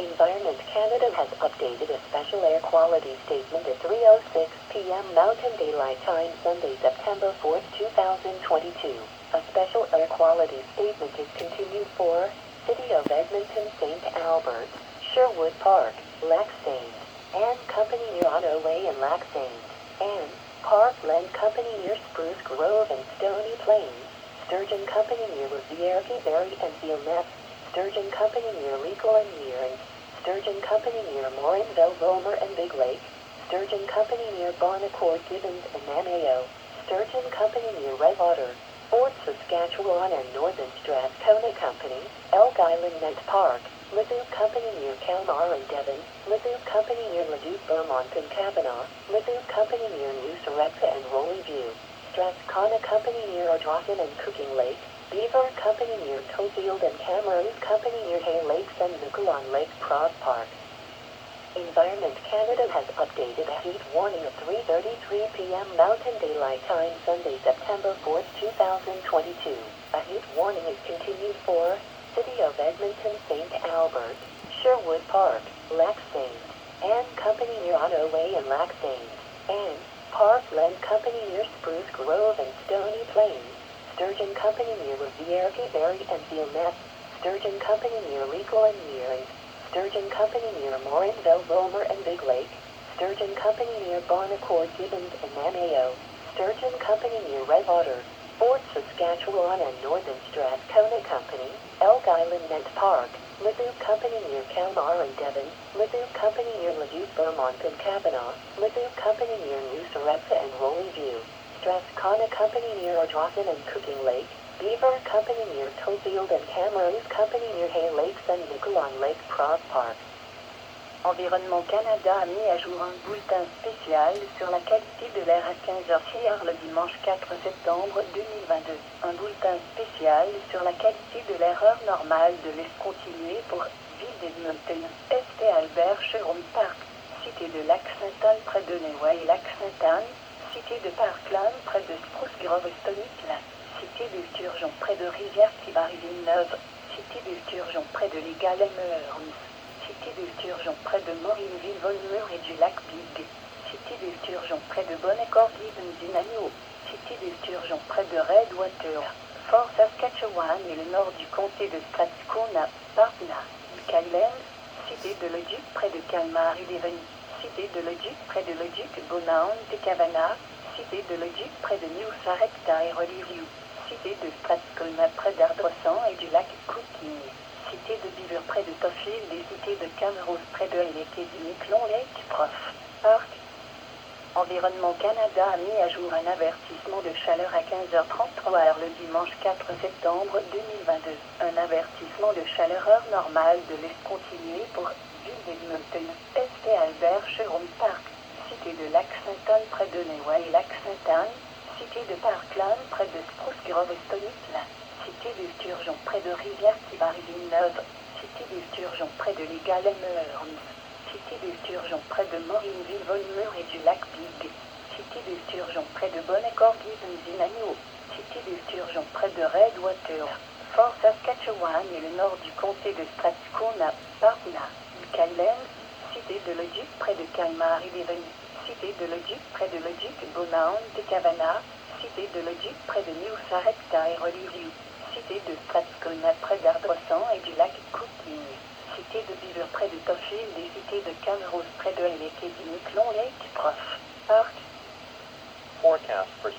Environment Canada has updated a special air quality statement at 3:06 p.m. Mountain Daylight Time, Sunday, September 4th, 2022. A special air quality statement is continued for City of Edmonton, St. Albert, Sherwood Park, Lac Saint, and Company near Otto Way in Lac Saint, and Parkland Company near Spruce Grove and Stony Plains, Sturgeon Company near Riviere-Berry and Villeneuve, Sturgeon Company near Legal and Mearns, Sturgeon Company near Morinville, Vomer and Big Lake, Sturgeon Company near Bonnecourt, Gibbons and Namao, Sturgeon Company near Redwater, Fort Saskatchewan and Northern Strathcona Company, Elk Island Net Park, Leduc Company near Kalmar and Devon, Leduc Company near Leduc, Beaumont and Kavanaugh, Leduc Company near New Sarepta and Rolly View, Strathcona Company near Ardrossan and Cooking Lake, Beaver Company near Cofield and Camrose Company near Hay Lakes and Nukulon Lake Pross Park. Environment Canada has updated a heat warning of 3:33 p.m. Mountain Daylight Time, Sunday, September 4th, 2022. A heat warning is continued for City of Edmonton, St. Albert, Sherwood Park, Lac Saint, and Company near Otto Way in Lac Saint, and Parkland Company near Spruce Grove and Stony Plains, Sturgeon Company near Riviere-Berry and Villeneuve, Sturgeon Company near Legal and Mearns, Sturgeon Company near Morinville, Vomer and Big Lake, Sturgeon Company near Bonnecourt, Gibbons and Namao, Sturgeon Company near Redwater, Fort Saskatchewan and Northern Strathcona Company, Elk Island Net Park, Leduc Company near Kalmar and Devon, Leduc Company near Leduc, Beaumont and Kavanaugh, Leduc Company near New Sarepta and Rolly View, Strathcona Company near Ardrossan and Cooking Lake, Beaver Company near Cofield and Camrose Company near Hay Lakes and Nukulon Lake Pross Park. Environnement Canada a mis à jour un bulletin spécial sur la qualité de l'air à 15h le dimanche 4 septembre 2022. Un bulletin spécial sur la qualité de l'air heure normale de l'Est continué pour Ville d'Edmonton, St. Albert, Sherwood Park, Cité de Lac-Saint-Anne près de Neway, Lac-Sainte-Anne, Cité de Parkland près de Spruce Grove et Stony Plains, Cité de Sturgeon près de Rivière-Villeneuve, Cité de Sturgeon près de Legal and Mearns, Cité de Sturgeon près de Morinville, Volmur et du lac Big, Cité de Sturgeon près de Bonnecourt, Gibbons et Namao, Cité de Sturgeon près de Redwater, Fort Saskatchewan et le nord du comté de Strathcona, Parkland, Buchanan, Cité de Leduc près de Kalmar et Devon, Cité de Leduc près de Leduc, Beaumont et Kavanaugh, Cité de Leduc près de New Sarepta et Rolly View, Cité de Strathcona près d'Ardrossan et du lac Cooking, Cité de Beaver près de Toffield et Cité de Camrose près de Lake et du Nukulon Lake Pross Park. Environnement Canada a mis à jour un avertissement de chaleur à 15h33 le dimanche 4 septembre 2022. Un avertissement de chaleur heure normale de l'Est continué pour Ville d'Edmonton, St. Albert, Sherwood Park, Cité de Lac-Sainte-Anne près de Neway, Lac-Sainte-Anne, Cité de Parkland près de Spruce Grove et Stony Plains, Cité de Sturgeon près de Rivière-Villeneuve, Cité de Sturgeon près de Legal and Mearns, Cité de Sturgeon près de Morinville, Volmur et du lac Big, Cité de Sturgeon près de Bonnecourt, Gibbons et Namao, Cité de Sturgeon près de Redwater, Fort Saskatchewan et le nord du comté de Strathcona, Parkland, Buchanan, Cité de Leduc près de Kalmar et Devon, Cité de Leduc près de Leduc, Beaumont et Kavanaugh, Cité de Leduc près de New Sarepta et Rolly View, Cité de Strathcona près d'Ardrossan et du lac Cooking, Cité de Beaver près de Toffield et Cité de Camrose près de Lake et du Nukulon Lake Pross Park. Forecast for